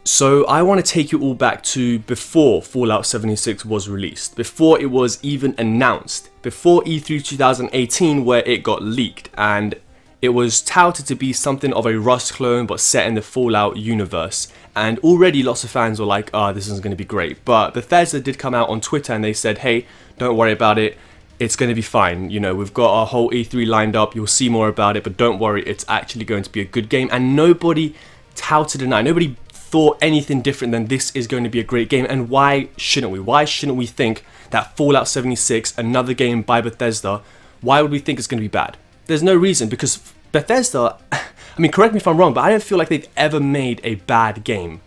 So I want to take you all back to before Fallout 76 was released, before it was even announced, before E3 2018 where it got leaked, and it was touted to be something of a Rust clone but set in the Fallout universe. And already lots of fans were like, this is going to be great. But Bethesda did come out on Twitter and they said, hey, don't worry about it. It's going to be fine. You know, we've got our whole E3 lined up. You'll see more about it, but don't worry. It's actually going to be a good game. And nobody touted it. Nobody thought anything different than this is going to be a great game. And why shouldn't we? Why shouldn't we think that Fallout 76, another game by Bethesda, why would we think it's going to be bad? There's no reason, because Bethesda, I mean, correct me if I'm wrong, but I don't feel like they've ever made a bad game.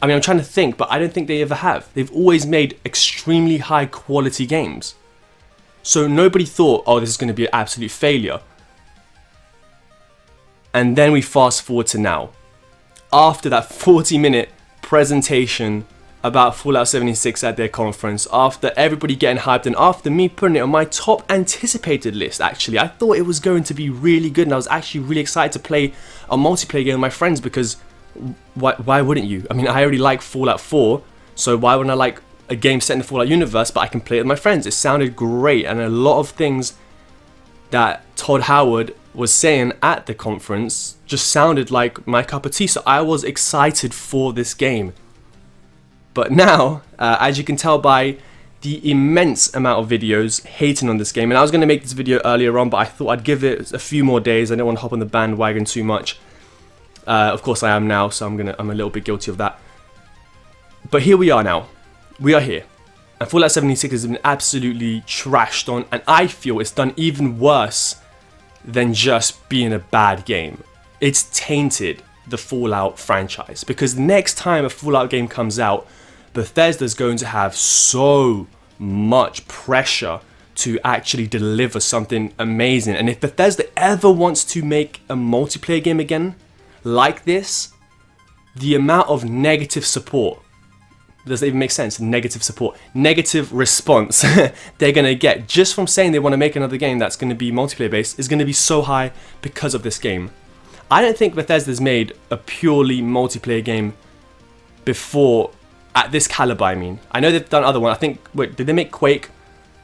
I mean, I'm trying to think, but I don't think they ever have. They've always made extremely high quality games. So nobody thought, oh, this is going to be an absolute failure. And then we fast forward to now. After that 40-minute presentation about Fallout 76 at their conference, after everybody getting hyped, and after me putting it on my top anticipated list, actually, I thought it was going to be really good, and I was actually really excited to play a multiplayer game with my friends, because why wouldn't you? I mean, I already like Fallout 4, so why wouldn't I like a game set in the Fallout universe, but I can play it with my friends? It sounded great, and a lot of things that Todd Howard was saying at the conference just sounded like my cup of tea, so I was excited for this game. But now, as you can tell by the immense amount of videos hating on this game, and I was going to make this video earlier on, but I thought I'd give it a few more days. I don't want to hop on the bandwagon too much. Of course I am now, so I'm a little bit guilty of that. But here we are now. We are here. And Fallout 76 has been absolutely trashed on, and I feel it's done even worse than just being a bad game. It's tainted the Fallout franchise, because next time a Fallout game comes out, Bethesda's going to have so much pressure to actually deliver something amazing. And if Bethesda ever wants to make a multiplayer game again like this, the amount of negative support, does that even make sense? Negative support, negative response they're going to get just from saying they want to make another game that's going to be multiplayer based is going to be so high because of this game. I don't think Bethesda's made a purely multiplayer game before, at this caliber. I mean, I know they've done other one. I think, wait, did they make Quake?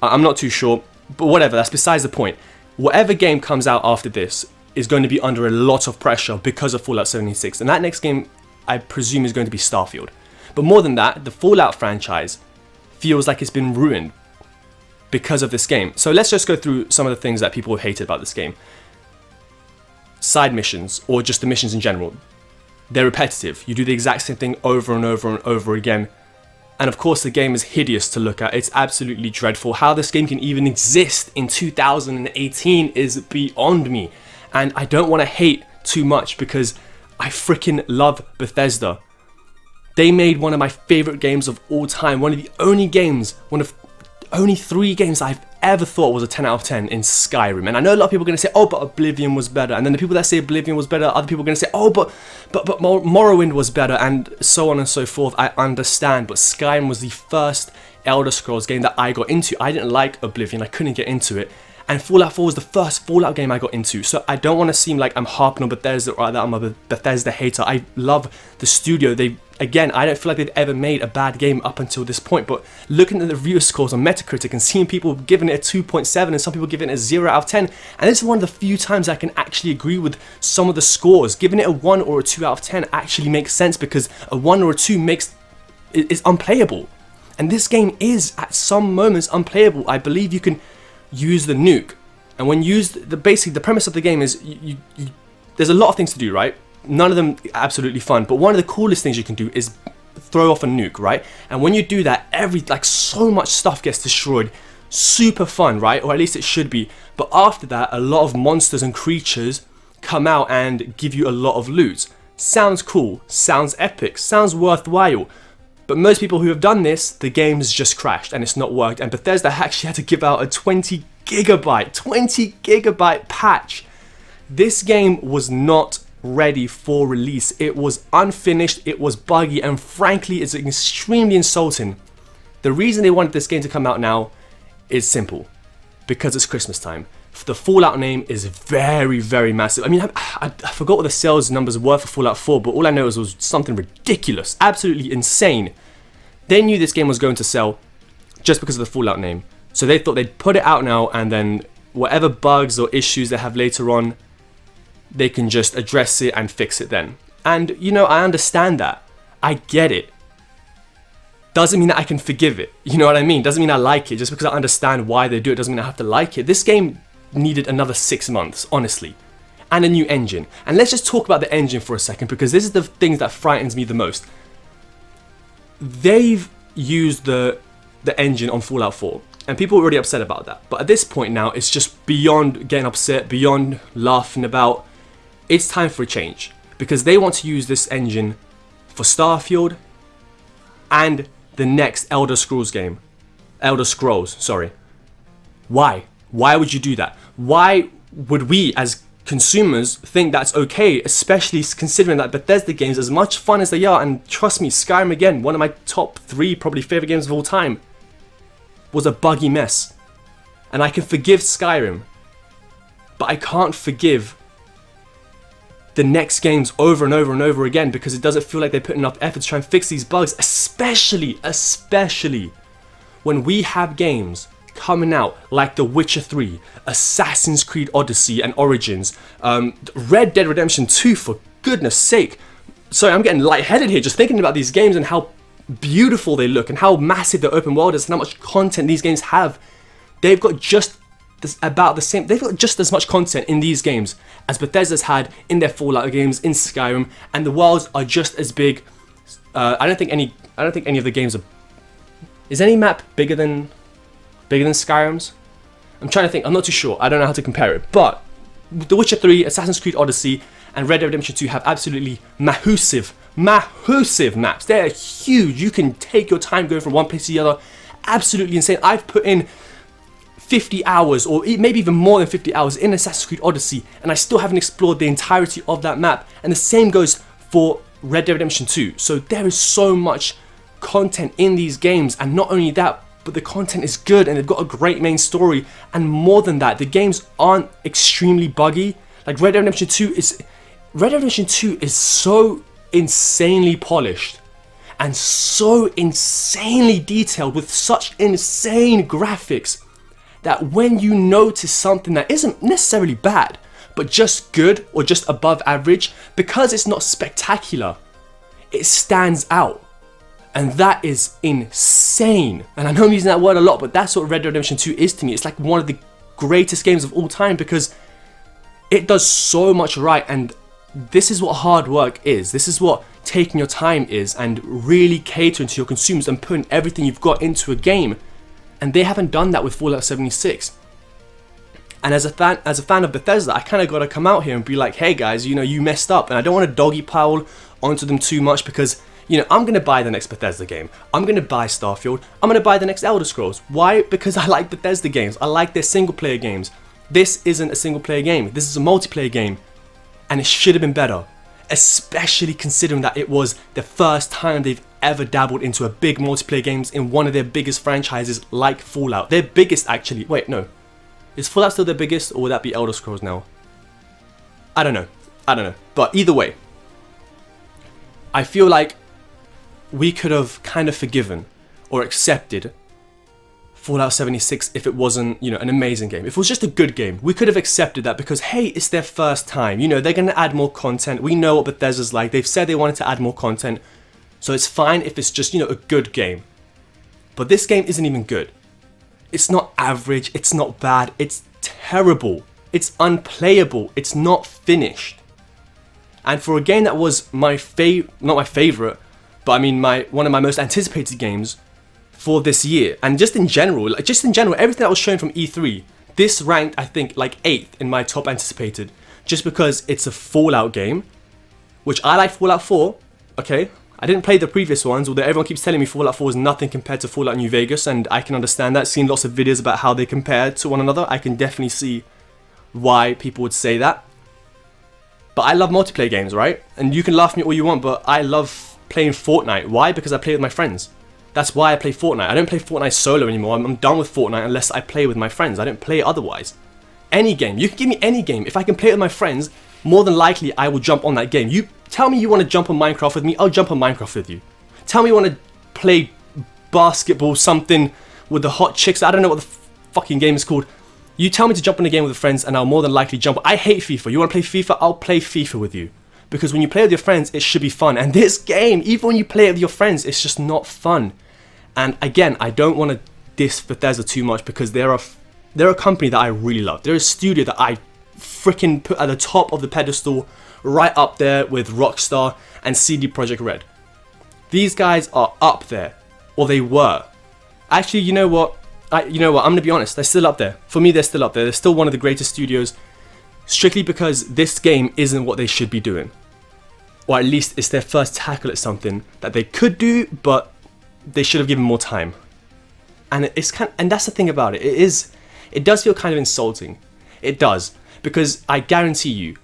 I'm not too sure, but whatever, that's besides the point. Whatever game comes out after this is going to be under a lot of pressure because of Fallout 76, and that next game, I presume, is going to be Starfield. But more than that, the Fallout franchise feels like it's been ruined because of this game. So let's just go through some of the things that people have hated about this game. Side missions, or just the missions in general, they're repetitive. You do the exact same thing over and over and over again. And of course the game is hideous to look at. It's absolutely dreadful. How this game can even exist in 2018 is beyond me. And I don't want to hate too much, because I freaking love Bethesda. They made one of my favorite games of all time. One of the only games, one of only 3 games I've ever thought was a 10 out of 10 in Skyrim. And I know a lot of people are going to say, oh, but Oblivion was better. And then the people that say Oblivion was better, other people are going to say, oh, but Morrowind was better, and so on and so forth. I understand, but Skyrim was the first Elder Scrolls game that I got into. I didn't like Oblivion, I couldn't get into it. And Fallout 4 was the first Fallout game I got into. So I don't want to seem like I'm harping on Bethesda or that I'm a Bethesda hater. I love the studio. Again, I don't feel like they've ever made a bad game up until this point. But looking at the reviewer scores on Metacritic and seeing people giving it a 2.7 and some people giving it a 0 out of 10. And this is one of the few times I can actually agree with some of the scores. Giving it a 1 or a 2 out of 10 actually makes sense, because a 1 or a 2 is unplayable. And this game is, at some moments, unplayable. I believe you can use the nuke, and when used, basically the premise of the game is there's a lot of things to do, right? None of them absolutely fun, but one of the coolest things you can do is throw off a nuke, right? And when you do that, so much stuff gets destroyed. Super fun, right? Or at least it should be. But after that, a lot of monsters and creatures come out and give you a lot of loot. Sounds cool, sounds epic, sounds worthwhile. But most people who have done this, the game's just crashed and it's not worked. And Bethesda actually had to give out a 20 gigabyte patch. This game was not ready for release. It was unfinished, it was buggy, and frankly, it's extremely insulting. The reason they wanted this game to come out now is simple. Because it's Christmas time. The Fallout name is very, very massive. I mean, I forgot what the sales numbers were for Fallout 4, but all I know was something ridiculous, absolutely insane. They knew this game was going to sell just because of the Fallout name. So they thought they'd put it out now, and then whatever bugs or issues they have later on, they can just address it and fix it then. And, you know, I understand that. I get it. Doesn't mean that I can forgive it. You know what I mean? Doesn't mean I like it. Just because I understand why they do it doesn't mean I have to like it. This game needed another 6 months, honestly. And a new engine. And let's just talk about the engine for a second, because this is the thing that frightens me the most. They've used the engine on Fallout 4. And people are already upset about that. But at this point now, it's just beyond getting upset, beyond laughing about. It's time for a change. Because they want to use this engine for Starfield and the next Elder Scrolls game. Elder Scrolls, sorry. Why? Why would you do that? Why would we as consumers think that's okay, especially considering that Bethesda games, as much fun as they are, and trust me, Skyrim again, one of my top 3 probably favorite games of all time, was a buggy mess. And I can forgive Skyrim, but I can't forgive the next games over and over and over again, because it doesn't feel like they put enough effort to try and fix these bugs, especially when we have games coming out like The Witcher 3, Assassin's Creed Odyssey and Origins, Red Dead Redemption 2, for goodness sake. Sorry, I'm getting lightheaded here just thinking about these games and how beautiful they look and how massive the open world is and how much content these games have. They've got just they've got just as much content in these games as Bethesda's had in their Fallout games, in Skyrim, and the worlds are just as big. I don't think any of the games are. Is any map bigger than Skyrim's? I'm trying to think. I'm not too sure. I don't know how to compare it. But The Witcher 3, Assassin's Creed Odyssey, and Red Dead Redemption 2 have absolutely massive maps. They're huge. You can take your time going from one place to the other. Absolutely insane. I've put in 50 hours, or maybe even more than 50 hours in Assassin's Creed Odyssey, and I still haven't explored the entirety of that map. And the same goes for Red Dead Redemption 2. So there is so much content in these games, and not only that, but the content is good and they've got a great main story. And more than that, the games aren't extremely buggy. Like Red Dead Redemption 2 is so insanely polished and so insanely detailed with such insane graphics that when you notice something that isn't necessarily bad, but just good or just above average, because it's not spectacular, it stands out. And that is insane. And I know I'm using that word a lot, but that's what Red Dead Redemption 2 is to me. It's like one of the greatest games of all time because it does so much right. And this is what hard work is. This is what taking your time is, and really catering to your consumers and putting everything you've got into a game. And they haven't done that with Fallout 76. And as a fan of Bethesda, I kind of got to come out here and be like, hey guys, you know, you messed up. And I don't want to doggy pile onto them too much because, you know, I'm going to buy the next Bethesda game. I'm going to buy Starfield. I'm going to buy the next Elder Scrolls. Why? Because I like Bethesda games. I like their single player games. This isn't a single player game. This is a multiplayer game. And it should have been better. Especially considering that it was the first time they've ever dabbled into a big multiplayer games in one of their biggest franchises like Fallout. Their biggest actually. Wait, no. Is Fallout still their biggest, or would that be Elder Scrolls now? I don't know. But either way, I feel like we could have kind of forgiven or accepted Fallout 76 if it wasn't, you know, an amazing game. If it was just a good game, we could have accepted that because, hey, it's their first time. You know, they're going to add more content. We know what Bethesda's like. They've said they wanted to add more content. So it's fine if it's just, you know, a good game. But this game isn't even good. It's not average. It's not bad. It's terrible. It's unplayable. It's not finished. And for a game that was not my favorite, but I mean one of my most anticipated games for this year, and just in general, everything that was shown from E3, this ranked, I think, like 8th in my top anticipated, just because it's a Fallout game, which I like Fallout 4, okay? I didn't play the previous ones, although everyone keeps telling me Fallout 4 is nothing compared to Fallout New Vegas, and I can understand that. Seeing lots of videos about how they compare to one another, I can definitely see why people would say that. But I love multiplayer games, right? And you can laugh at me all you want, but I love playing Fortnite. Why? Because I play with my friends. That's why I play Fortnite. I don't play Fortnite solo anymore. I'm done with Fortnite unless I play with my friends. I don't play it otherwise. Any game. You can give me any game. If I can play it with my friends, more than likely I will jump on that game. You tell me you want to jump on Minecraft with me, I'll jump on Minecraft with you. Tell me you want to play basketball, something with the hot chicks. I don't know what the fucking game is called. You tell me to jump on a game with friends and I'll more than likely jump. I hate FIFA. You want to play FIFA? I'll play FIFA with you. Because when you play with your friends, it should be fun. And this game, even when you play it with your friends, it's just not fun. And again, I don't want to diss Bethesda too much because they're a company that I really love. They're a studio that I freaking put at the top of the pedestal, right up there with Rockstar and CD Projekt Red. These guys are up there, or they were. Actually, you know what? I'm gonna be honest. They're still up there. For me, they're still up there. They're still one of the greatest studios, strictly because this game isn't what they should be doing, or at least it's their first tackle at something that they could do, but they should have given more time. And and that's the thing about it. It does feel kind of insulting. It does, because I guarantee you,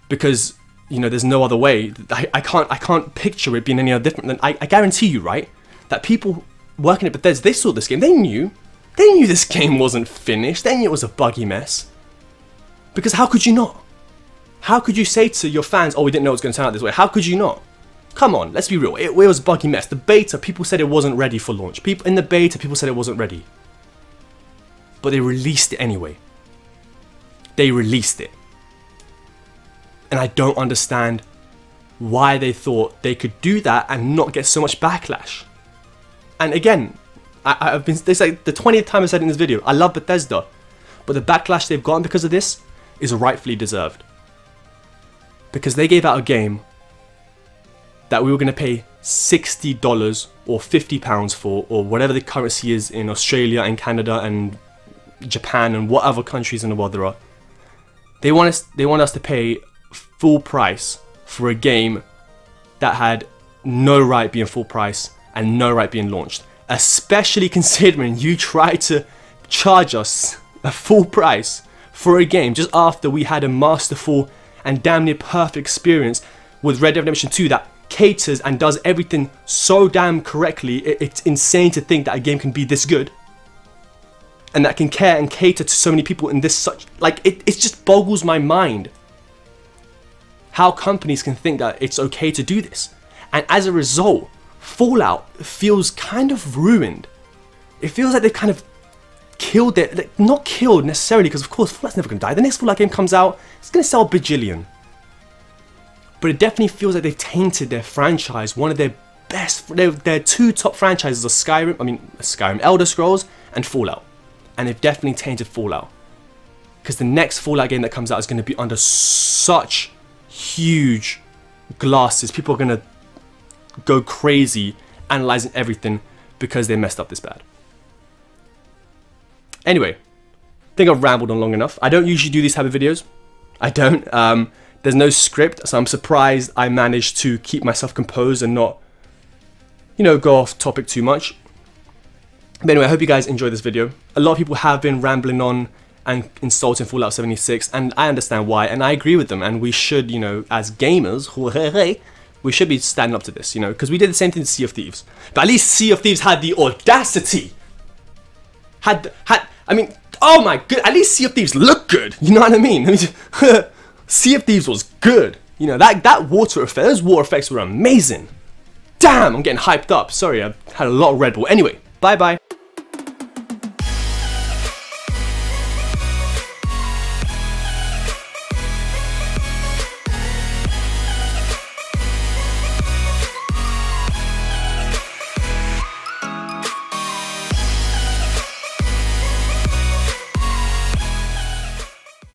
because you know there's no other way. I can't picture it being any other different than I guarantee you, right? That people working at Bethesda, they saw this game. They knew this game wasn't finished. They knew it was a buggy mess. Because how could you not? How could you say to your fans, "Oh, we didn't know it was going to turn out this way"? How could you not? Come on, let's be real. It was a buggy mess. The beta, people said it wasn't ready for launch. People in the beta, people said it wasn't ready. But they released it anyway. They released it. And I don't understand why they thought they could do that and not get so much backlash. And again, this is like the 20th time I said in this video, I love Bethesda, but the backlash they've gotten because of this is rightfully deserved. Because they gave out a game that we were going to pay $60 or £50 for, or whatever the currency is in Australia and Canada and Japan and what other countries in the world there are. They want us to pay full price for a game that had no right being full price and no right being launched. Especially considering you tried to charge us a full price for a game just after we had a masterful and damn near perfect experience with Red Dead Redemption 2 that caters and does everything so damn correctly. It's insane to think that a game can be this good and that can care and cater to so many people in this such, like, it just boggles my mind how companies can think that it's okay to do this. And as a result, Fallout feels kind of ruined. It feels like they've kind of killed it. Like, not killed necessarily, because of course Fallout's never going to die. The next Fallout game comes out, it's going to sell a bajillion. But it definitely feels like they've tainted their franchise. One of their best, their two top franchises are Skyrim, Elder Scrolls and Fallout. And they've definitely tainted Fallout. Because the next Fallout game that comes out is going to be under such huge glasses. People are going to go crazy analyzing everything because they messed up this bad. Anyway, I think I've rambled on long enough. I don't usually do these type of videos. I don't. There's no script, so I'm surprised I managed to keep myself composed and not, you know, go off topic too much. But anyway, I hope you guys enjoyed this video. A lot of people have been rambling on and insulting Fallout 76, and I understand why, and I agree with them, and we should, you know, as gamers, we should be standing up to this, you know, because we did the same thing to Sea of Thieves. But at least Sea of Thieves had the audacity. I mean, oh my god, at least Sea of Thieves looked good, you know what I mean? Sea of Thieves was good. You know, that water effect, those water effects were amazing. Damn, I'm getting hyped up. Sorry, I had a lot of Red Bull. Anyway, bye bye.